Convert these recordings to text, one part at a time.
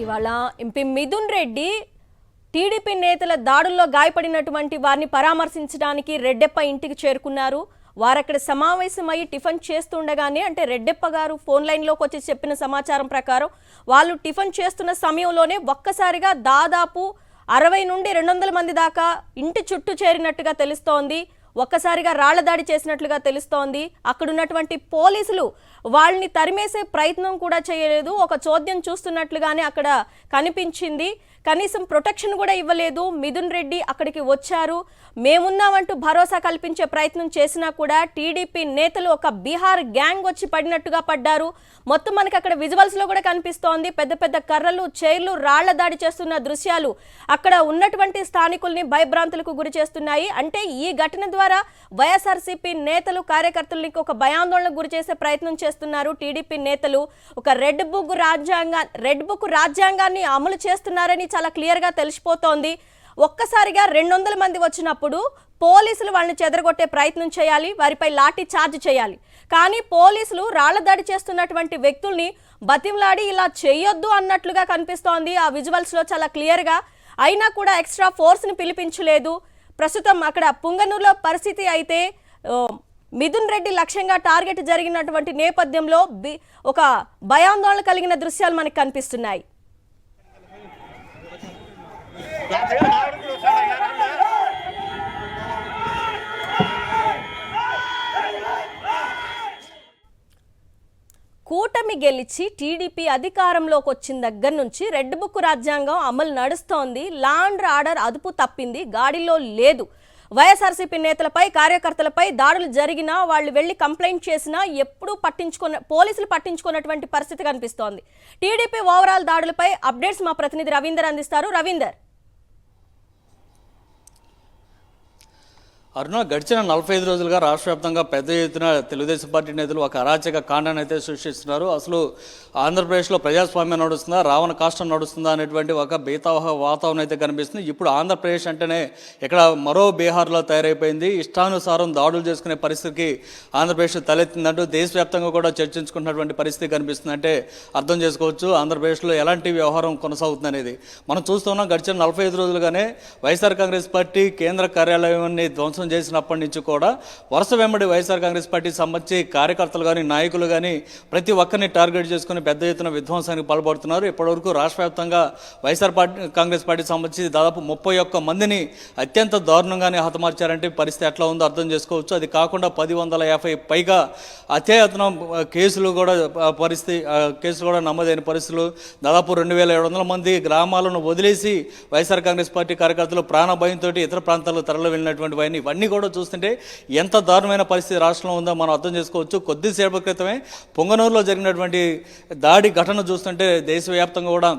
ఇవాళ MP Mithun Reddy TDP నేతల దాడుల్లో గాయపడినటువంటి వారిని పరామర్శించడానికి రెడ్డెప్ప ఇంటికి చేరుకున్నారు. వారక్కడ సమావేశమై టిఫిన్ చేస్తుండగానే అంటే రెడ్డెప్ప గారు ఫోన్ లైన్లోకి వచ్చి చెప్పిన సమాచారం ప్రకారం వాళ్ళు టిఫిన్ చేస్తున్న సమయంలోనే ఒక్కసారిగా దాదాపు 60 నుండి 200 మంది దాకా ఇంటి చుట్టూ చేరినట్టుగా తెలుస్తోంది. ఒక్కసారిగా రాళ్ల దాడి చేసినట్లుగా తెలుస్తోంది. అక్కడ ఉన్నటువంటి పోలీసులు వాళ్ళని తరిమేసే ప్రయత్నం కూడా చేయలేదు. ఒక చోద్యం చూస్తున్నట్లుగానే అక్కడ కనిపించింది. కనీసం ప్రొటెక్షన్ కూడా ఇవ్వలేదు. మిథున్ రెడ్డి అక్కడికి వచ్చారు, మేమున్నామంటూ భరోసా కల్పించే ప్రయత్నం చేసినా కూడా టీడీపీ నేతలు ఒక బీహార్ గ్యాంగ్ వచ్చి పడినట్టుగా పడ్డారు. మొత్తం మనకి అక్కడ విజువల్స్ లో కూడా కనిపిస్తోంది. పెద్ద పెద్ద కర్రలు, చైర్లు, రాళ్ల దాడి చేస్తున్న దృశ్యాలు అక్కడ ఉన్నటువంటి స్థానికుల్ని భయభ్రాంతులకు గురి చేస్తున్నాయి. అంటే ఈ ఘటన ద్వారా వైఎస్ఆర్సీపీ నేతలు, కార్యకర్తలకి ఒక భయాందోళనకు గురి చేసే ప్రయత్నం చేస్తున్నారు. టీడీపీ నేతలు ఒక రెడ్ బుక్ రాజ్యాంగాన్ని అమలు చేస్తున్నారని చాలా క్లియర్ గా తెలిసిపోతోంది. ఒక్కసారిగా 200 మంది వచ్చినప్పుడు పోలీసులు వాళ్ళని చెదరగొట్టే ప్రయత్నం చేయాలి, వారిపై లాఠీ చార్జ్ చేయాలి. కానీ పోలీసులు రాళ్ల దాడి చేస్తున్నటువంటి వ్యక్తుల్ని బతిమలాడి ఇలా చేయొద్దు అన్నట్లుగా కనిపిస్తోంది ఆ విజువల్స్ లో చాలా క్లియర్ గా. అయినా కూడా ఎక్స్ట్రా ఫోర్స్ ని పిలిపించలేదు. ప్రస్తుతం అక్కడ పుంగనూరులో పరిస్థితి అయితే మిథున్ రెడ్డి లక్ష్యంగా టార్గెట్ జరిగినటువంటి నేపథ్యంలో ఒక భయాందోళన కలిగిన దృశ్యాలు మనకు కనిపిస్తున్నాయి. కూటమి గెలిచి టీడీపీ అధికారంలోకి వచ్చిన దగ్గర నుంచి రెడ్ బుక్ రాజ్యాంగం అమలు నడుస్తోంది. లా అండ్ ఆర్డర్ అదుపు తప్పింది, గాడిలో లేదు. వైఎస్ఆర్సీపీ నేతలపై, కార్యకర్తలపై దాడులు జరిగినా వాళ్ళు వెళ్ళి కంప్లైంట్ చేసినా ఎప్పుడూ పోలీసులు పట్టించుకున్నటువంటి పరిస్థితి కనిపిస్తోంది. టీడీపీ ఓవరాల్ దాడులపై అప్డేట్స్ మా ప్రతినిధి రవీందర్ అందిస్తారు. రవీందర్, అరుణ, గడిచిన 45 రోజులుగా రాష్ట్ర వ్యాప్తంగా పెద్ద ఎత్తున తెలుగుదేశం పార్టీ నేతలు ఒక అరాచక కాండాన్ని అయితే సృష్టిస్తున్నారు. అసలు ఆంధ్రప్రదేశ్లో ప్రజాస్వామ్యం నడుస్తుందా, రావణ కాష్టం నడుస్తుందా అనేటువంటి ఒక భీతావహ వాతావరణం అయితే కనిపిస్తుంది. ఇప్పుడు ఆంధ్రప్రదేశ్ అంటేనే ఇక్కడ మరో బీహార్లో తయారైపోయింది. ఇష్టానుసారం దాడులు చేసుకునే పరిస్థితికి ఆంధ్రప్రదేశ్ తలెత్తిందంటూ దేశవ్యాప్తంగా కూడా చర్చించుకుంటున్నటువంటి పరిస్థితి కనిపిస్తుంది. అంటే అర్థం చేసుకోవచ్చు ఆంధ్రప్రదేశ్లో ఎలాంటి వ్యవహారం కొనసాగుతుంది అనేది. మనం చూస్తున్నాం, గడిచిన 45 రోజులుగానే వైఎస్ఆర్ కాంగ్రెస్ పార్టీ కేంద్ర కార్యాలయాన్ని ధ్వంసం చేసినప్పటి నుంచి కూడా వరుస వెంబడి వైఎస్ఆర్ కాంగ్రెస్ పార్టీకి సంబంధించి కార్యకర్తలు కానీ, నాయకులు కానీ ప్రతి ఒక్కరిని టార్గెట్ చేసుకుని పెద్ద ఎత్తున విధ్వంసానికి పాల్పడుతున్నారు. ఇప్పటివరకు రాష్ట్ర వ్యాప్తంగా వైఎస్ఆర్ కాంగ్రెస్ పార్టీకి సంబంధించి దాదాపు 31 మందిని అత్యంత దారుణంగానే హతమార్చారంటే పరిస్థితి ఎట్లా ఉందో అర్థం చేసుకోవచ్చు. అది కాకుండా 150 పైగా అత్యయత్నం కేసులు కూడా నమోదైన పరిస్థితులు. దాదాపు 2700 మంది గ్రామాలను వదిలేసి వైఎస్ఆర్ కాంగ్రెస్ పార్టీ కార్యకర్తలు ప్రాణభయంతో ఇతర ప్రాంతాలకు తరలి వెళ్ళినటువంటి ఇవన్నీ కూడా చూస్తుంటే ఎంత దారుణమైన పరిస్థితి రాష్ట్రంలో ఉందో మనం అర్థం చేసుకోవచ్చు. కొద్దిసేపటి క్రితమే పొంగనూరులో జరిగినటువంటి దాడి ఘటన చూస్తుంటే దేశవ్యాప్తంగా కూడా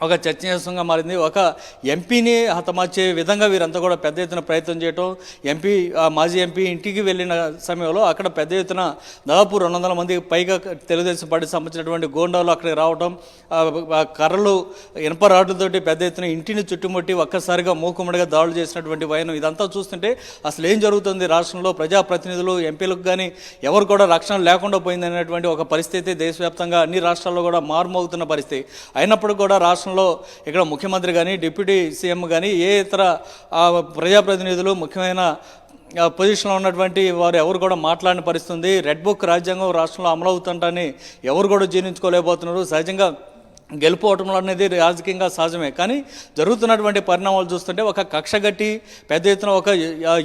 ఒక చర్చనీయాంశంగా మారింది. ఒక ఎంపీని హతమార్చే విధంగా వీరంతా కూడా పెద్ద ఎత్తున ప్రయత్నం చేయటం, మాజీ ఎంపీ ఇంటికి వెళ్ళిన సమయంలో అక్కడ పెద్ద ఎత్తున దాదాపు 200 మంది పైగా తెలుగుదేశం పార్టీకి సంబంధించినటువంటి గోండాలు అక్కడికి రావడం, కర్రలు, ఇనప రాడ్లతోటి పెద్ద ఎత్తున ఇంటిని చుట్టుముట్టి ఒక్కసారిగా మూకుమ్మడిగా దాడులు చేసినటువంటి వైనం. ఇదంతా చూస్తుంటే అసలు ఏం జరుగుతుంది రాష్ట్రంలో, ప్రజాప్రతినిధులు, ఎంపీలకు కానీ ఎవరు కూడా రక్షణ లేకుండా పోయిందనేటువంటి ఒక పరిస్థితి దేశవ్యాప్తంగా అన్ని రాష్ట్రాల్లో కూడా మారుమోగుతున్న పరిస్థితి. అయినప్పుడు కూడా రాష్ట్రం ఇక్కడ ముఖ్యమంత్రి కానీ, డిప్యూటీ సీఎం కానీ, ఏ ఇతర ప్రజాప్రతినిధులు ముఖ్యమైన పొజిషన్లో ఉన్నటువంటి వారు ఎవరు కూడా మాట్లాడిన పరిస్థితుంది. రెడ్ బుక్ రాజ్యాంగం రాష్ట్రంలో అమలవుతుంటని ఎవరు కూడా జీర్ణించుకోలేకపోతున్నారు. సహజంగా గెలుపోవటంలో అనేది రాజకీయంగా సహజమే, కానీ జరుగుతున్నటువంటి పరిణామాలు చూస్తుంటే ఒక కక్షగట్టి పెద్ద ఎత్తున ఒక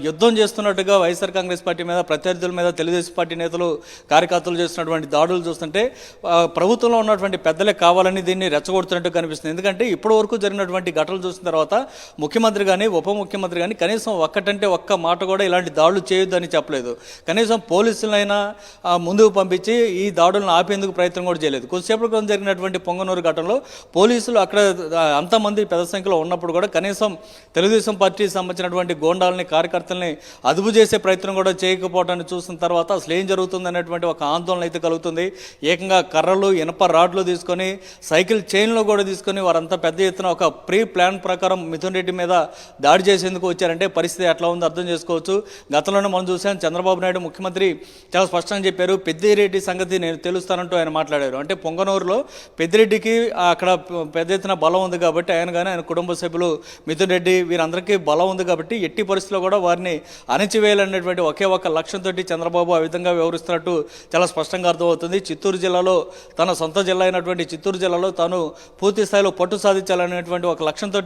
యుద్ధం చేస్తున్నట్టుగా వైఎస్ఆర్ కాంగ్రెస్ పార్టీ మీద, ప్రత్యర్థుల మీద తెలుగుదేశం పార్టీ నేతలు, కార్యకర్తలు చేస్తున్నటువంటి దాడులు చూస్తుంటే ప్రభుత్వంలో ఉన్నటువంటి పెద్దలే కావాలని దీన్ని రెచ్చగొడుతున్నట్టు కనిపిస్తుంది. ఎందుకంటే ఇప్పటి వరకు జరిగినటువంటి ఘటనలు చూసిన తర్వాత ముఖ్యమంత్రి కానీ, ఉప ముఖ్యమంత్రి కానీ కనీసం ఒక్క మాట కూడా ఇలాంటి దాడులు చేయొద్దని చెప్పలేదు. కనీసం పోలీసులైనా ముందుకు పంపించి ఈ దాడులను ఆపేందుకు ప్రయత్నం కూడా చేయలేదు. కొద్దిసేపటి క్రితం జరిగినటువంటి పొంగనూరు పోలీసులు అక్కడ అంతమంది పెద్ద సంఖ్యలో ఉన్నప్పుడు కూడా కనీసం తెలుగుదేశం పార్టీకి సంబంధించినటువంటి గోండాలని, కార్యకర్తల్ని అదుపు చేసే ప్రయత్నం కూడా చేయకపోవడాన్ని చూసిన తర్వాత అసలు ఏం జరుగుతుంది అనేటువంటి ఒక ఆందోళన అయితే కలుగుతుంది. ఏకంగా కర్రలు, ఇనప రాడ్లు తీసుకొని, సైకిల్ చైన్లు కూడా తీసుకొని వారంతా పెద్ద ఎత్తున ఒక ప్రీ ప్లాన్ ప్రకారం మిథున్ రెడ్డి మీద దాడి చేసేందుకు వచ్చారంటే పరిస్థితి ఎట్లా ఉందో అర్థం చేసుకోవచ్చు. గతంలోనే మనం చూసాం, చంద్రబాబు నాయుడు ముఖ్యమంత్రి చాలా స్పష్టంగా చెప్పారు, పెద్దిరెడ్డి సంగతి నేను తెలుస్తానంటూ ఆయన మాట్లాడారు. అంటే పొంగనూరులో పెద్దిరెడ్డికి అక్కడ పెద్ద ఎత్తున బలం ఉంది కాబట్టి ఆయన కానీ ఆయన కుటుంబ సభ్యులు మిథున్ రెడ్డి వీరందరికీ బలం ఉంది కాబట్టి ఎట్టి పరిస్థితుల్లో కూడా వారిని అణచివేయాలనేటువంటి ఒకే ఒక లక్ష్యంతో చంద్రబాబు ఆ విధంగా వ్యవహరిస్తున్నట్టు చాలా స్పష్టంగా అర్థమవుతుంది. చిత్తూరు జిల్లాలో తన సొంత జిల్లా అయినటువంటి చిత్తూరు జిల్లాలో తాను పూర్తి స్థాయిలో పట్టు సాధించాలనేటువంటి ఒక లక్ష్యంతో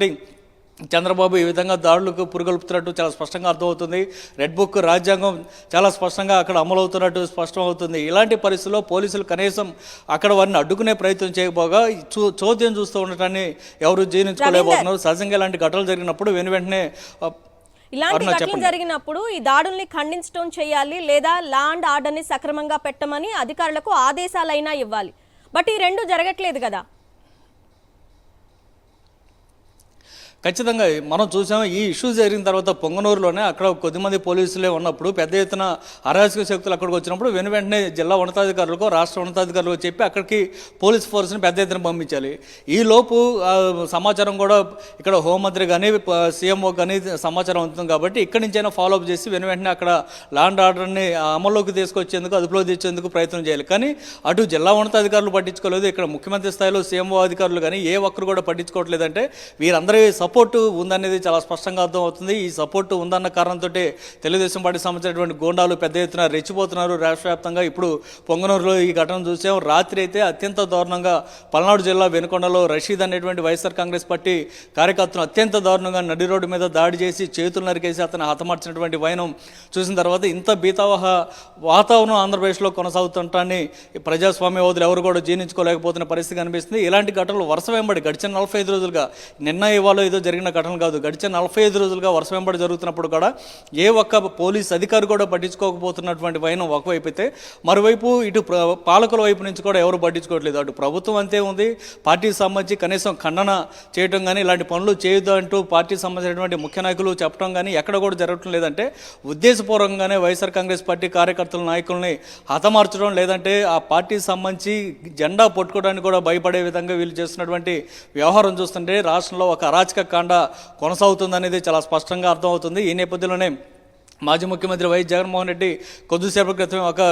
చంద్రబాబు ఈ విధంగా దాడులకు పురుగొల్పుతున్నట్టు చాలా స్పష్టంగా అర్థమవుతుంది. రెడ్ బుక్ రాజ్యాంగం చాలా స్పష్టంగా అక్కడ అమలవుతున్నట్టు స్పష్టమవుతుంది. ఇలాంటి పరిస్థితుల్లో పోలీసులు కనీసం అక్కడ వారిని అడ్డుకునే ప్రయత్నం చేయకపోగా చోద్యం చూస్తూ ఉండటాన్ని ఎవరు జీర్ణించుకోలేకపోతున్నారు. సహజంగా ఇలాంటి ఘటనలు జరిగినప్పుడు వెంటనే ఇలాంటి ఘటనలు జరిగినప్పుడు ఈ దాడుల్ని ఖండించడం చేయాలి, లేదా లా అండ్ ఆర్డర్ని సక్రమంగా పెట్టమని అధికారులకు ఆదేశాలైనా ఇవ్వాలి. బట్ ఈ రెండు జరగట్లేదు కదా. ఖచ్చితంగా మనం చూసాము. ఈ ఇష్యూ జరిగిన తర్వాత పొంగనూరులోనే అక్కడ కొద్దిమంది పోలీసులే ఉన్నప్పుడు పెద్ద ఎత్తున అరాచక శక్తులు అక్కడికి వచ్చినప్పుడు వెంటనే జిల్లా ఉన్నతాధికారులకు రాష్ట్ర ఉన్నతాధికారులకు చెప్పి అక్కడికి పోలీస్ ఫోర్స్ని పెద్ద ఎత్తున పంపించాలి. ఈ లోపు సమాచారం కూడా ఇక్కడ హోంమంత్రి కానీ సీఎంఓ కానీ సమాచారం ఉంటుంది కాబట్టి ఇక్కడి నుంచైనా ఫాలోఅప్ చేసి వెంటనే అక్కడ లా అండ్ ఆర్డర్ని అమల్లోకి తీసుకొచ్చేందుకు అదుపులో తెచ్చేందుకు ప్రయత్నం చేయాలి. కానీ అటు జిల్లా ఉన్నతాధికారులు పట్టించుకోలేదు, ఇక్కడ ముఖ్యమంత్రి స్థాయిలో సీఎంఓ అధికారులు కానీ ఏ ఒక్కరు కూడా పట్టించుకోవట్లేదంటే వీరందరి సపోర్టు ఉందనేది చాలా స్పష్టంగా అర్థమవుతుంది. ఈ సపోర్టు ఉందన్న కారణంతో తెలుగుదేశం పార్టీకి సంబంధించినటువంటి గోండాలు పెద్ద ఎత్తున రెచ్చిపోతున్నారు రాష్ట్ర వ్యాప్తంగా. ఇప్పుడు పొంగనూరులో ఈ ఘటన చూసాం. రాత్రి అయితే అత్యంత దారుణంగా పల్నాడు జిల్లా వెనుకొండలో రషీద్ అనేటువంటి వైఎస్ఆర్ కాంగ్రెస్ పార్టీ కార్యకర్తను అత్యంత దారుణంగా నడి రోడ్డు మీద దాడి చేసి చేతులు నరికేసి అతను హతమార్చినటువంటి వైనం చూసిన తర్వాత ఇంత భీతావహ వాతావరణం ఆంధ్రప్రదేశ్లో కొనసాగుతుంటాన్ని ప్రజాస్వామ్యవాదులు ఎవరు కూడా జీర్ణించుకోలేకపోతున్న పరిస్థితి కనిపిస్తుంది. ఇలాంటి ఘటనలు వరుస వెంబడి గడిచిన 45 రోజులుగా నిన్న ఇవాళ ఏదో జరిగిన ఘటన కాదు, గడిచిన 45 రోజులుగా వర్షం వెంబడి జరుగుతున్నప్పుడు కూడా ఏ ఒక్క పోలీస్ అధికారి కూడా పట్టించుకోకపోతున్నటువంటి వైనం ఒకవైపు అయితే, మరోవైపు ఇటు పాలకుల వైపు నుంచి కూడా ఎవరు పట్టించుకోవట్లేదు. అటు ప్రభుత్వం అంతే ఉంది, పార్టీకి సంబంధించి కనీసం ఖండన చేయడం కానీ ఇలాంటి పనులు చేయొద్దు అంటూ పార్టీకి సంబంధించినటువంటి ముఖ్య నాయకులు చెప్పడం కానీ ఎక్కడ కూడా జరగటం లేదంటే ఉద్దేశపూర్వకంగానే వైఎస్ఆర్ కాంగ్రెస్ పార్టీ కార్యకర్తల నాయకుల్ని హతమార్చడం, లేదంటే ఆ పార్టీకి సంబంధించి జెండా పట్టుకోవడానికి కూడా భయపడే విధంగా వీళ్ళు చేస్తున్నటువంటి వ్యవహారం చూస్తుంటే రాష్ట్రంలో ఒక అరాచక కాండ కొనసాగుతుందనేది చాలా స్పష్టంగా అర్థమవుతుంది. ఈ నేపథ్యంలోనే మాజీ ముఖ్యమంత్రి వైఎస్ జగన్మోహన్ రెడ్డి కొద్దిసేపటి క్రితం ఒక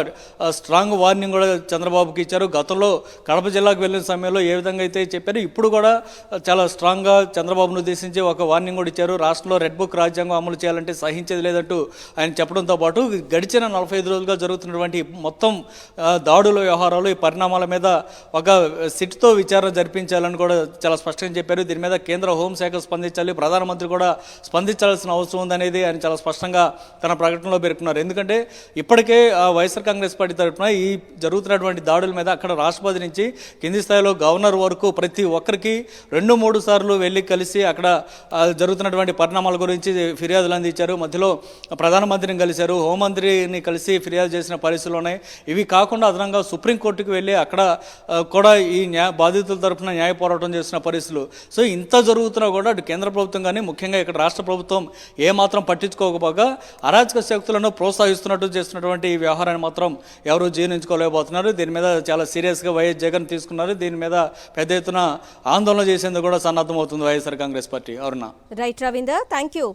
స్ట్రాంగ్ వార్నింగ్ కూడా చంద్రబాబుకి ఇచ్చారు. గతంలో కడప జిల్లాకు వెళ్ళిన సమయంలో ఏ విధంగా అయితే చెప్పారు, ఇప్పుడు కూడా చాలా స్ట్రాంగ్గా చంద్రబాబును ఉద్దేశించి ఒక వార్నింగ్ కూడా ఇచ్చారు. రాష్ట్రంలో రెడ్ బుక్ రాజ్యాంగం అమలు చేయాలంటే సహించేది లేదంటూ ఆయన చెప్పడంతో పాటు గడిచిన 45 రోజులుగా జరుగుతున్నటువంటి మొత్తం దాడుల వ్యవహారాలు, ఈ పరిణామాల మీద ఒక సిట్తో విచారణ జరిపించాలని కూడా చాలా స్పష్టంగా చెప్పారు. దీని మీద కేంద్ర హోంశాఖ స్పందించాలి, ప్రధానమంత్రి కూడా స్పందించాల్సిన అవసరం ఉందనేది ఆయన చాలా స్పష్టంగా తన ప్రకటనలో పేర్కొన్నారు. ఎందుకంటే ఇప్పటికే వైఎస్ఆర్ కాంగ్రెస్ పార్టీ తరఫున ఈ జరుగుతున్నటువంటి దాడుల మీద అక్కడ రాష్ట్రపతి నుంచి కింది స్థాయిలో గవర్నర్ వరకు ప్రతి ఒక్కరికి 2-3 సార్లు వెళ్ళి కలిసి అక్కడ జరుగుతున్నటువంటి పరిణామాల గురించి ఫిర్యాదులు అందించారు. మధ్యలో ప్రధానమంత్రిని కలిశారు, హోంమంత్రిని కలిసి ఫిర్యాదు చేసిన పరిస్థితులు ఉన్నాయి. ఇవి కాకుండా అదనంగా సుప్రీంకోర్టుకు వెళ్ళి అక్కడ కూడా ఈ బాధితుల తరఫున న్యాయ పోరాటం చేస్తున్న పరిస్థితులు. సో ఇంత జరుగుతున్నా కూడా అటు కేంద్ర ప్రభుత్వం కానీ ముఖ్యంగా ఇక్కడ రాష్ట్ర ప్రభుత్వం ఏమాత్రం పట్టించుకోకపోగా అరాచక శక్తులను ప్రోత్సహిస్తున్నట్టు చేస్తున్నటువంటి ఈ వ్యవహారాన్ని మాత్రం ఎవరు జీర్ణించుకోలేకపోతున్నారు. దీని మీద చాలా సీరియస్గా వైఎస్ జగన్ తీసుకున్నారు. దీని మీద పెద్ద ఎత్తున ఆందోళన చేసేందుకు కూడా సన్నద్ధమవుతుంది YSR Congress Party. Aruna. Right Ravinder, thank you.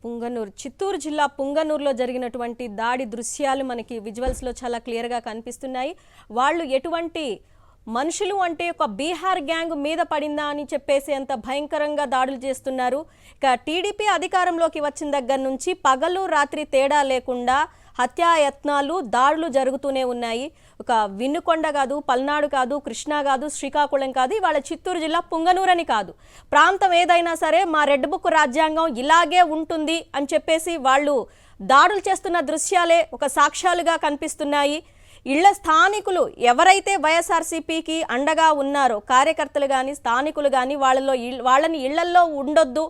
Punganur, Chittoor జిల్లా పుంగనూరులో జరిగినటువంటి దాడి దృశ్యాలు మనకి విజువల్స్లో చాలా క్లియర్గా కనిపిస్తున్నాయి. వాళ్ళు ఎటువంటి మనుషులు అంటే ఒక బీహార్ గ్యాంగ్ మీద పడిందా అని చెప్పేసి అంత భయంకరంగా దాడులు చేస్తున్నారు. ఇక టీడీపీ అధికారంలోకి వచ్చిన దగ్గర నుంచి పగలు రాత్రి తేడా లేకుండా హత్యాయత్నాలు, దాడులు జరుగుతూనే ఉన్నాయి. ఒక వినుకొండ కాదు, పల్నాడు కాదు, కృష్ణా కాదు, శ్రీకాకుళం కాదు, ఇవాళ చిత్తూరు జిల్లా పుంగనూరని కాదు, ప్రాంతం ఏదైనా సరే మా రెడ్ బుక్ రాజ్యాంగం ఇలాగే ఉంటుంది అని చెప్పేసి వాళ్ళు దాడులు చేస్తున్న దృశ్యాలే ఒక సాక్ష్యాలుగా కనిపిస్తున్నాయి. ఇళ్ల స్థానికులు ఎవరైతే వైఎస్ఆర్సీపీకి అండగా ఉన్నారో కార్యకర్తలు కానీ స్థానికులు కానీ వాళ్ళని ఇళ్లల్లో ఉండొద్దు,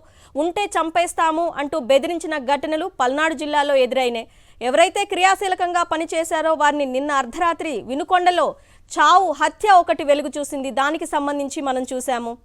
ఉంటే చంపేస్తాము అంటూ బెదిరించిన ఘటనలు పల్నాడు జిల్లాలో ఎదురైనాయి. ఎవరైతే క్రియాశీలకంగా పనిచేశారో వారిని నిన్న అర్ధరాత్రి వినుకొండలో చావు హత్య ఒకటి వెలుగు చూసింది. దానికి సంబంధించి మనం చూసాము.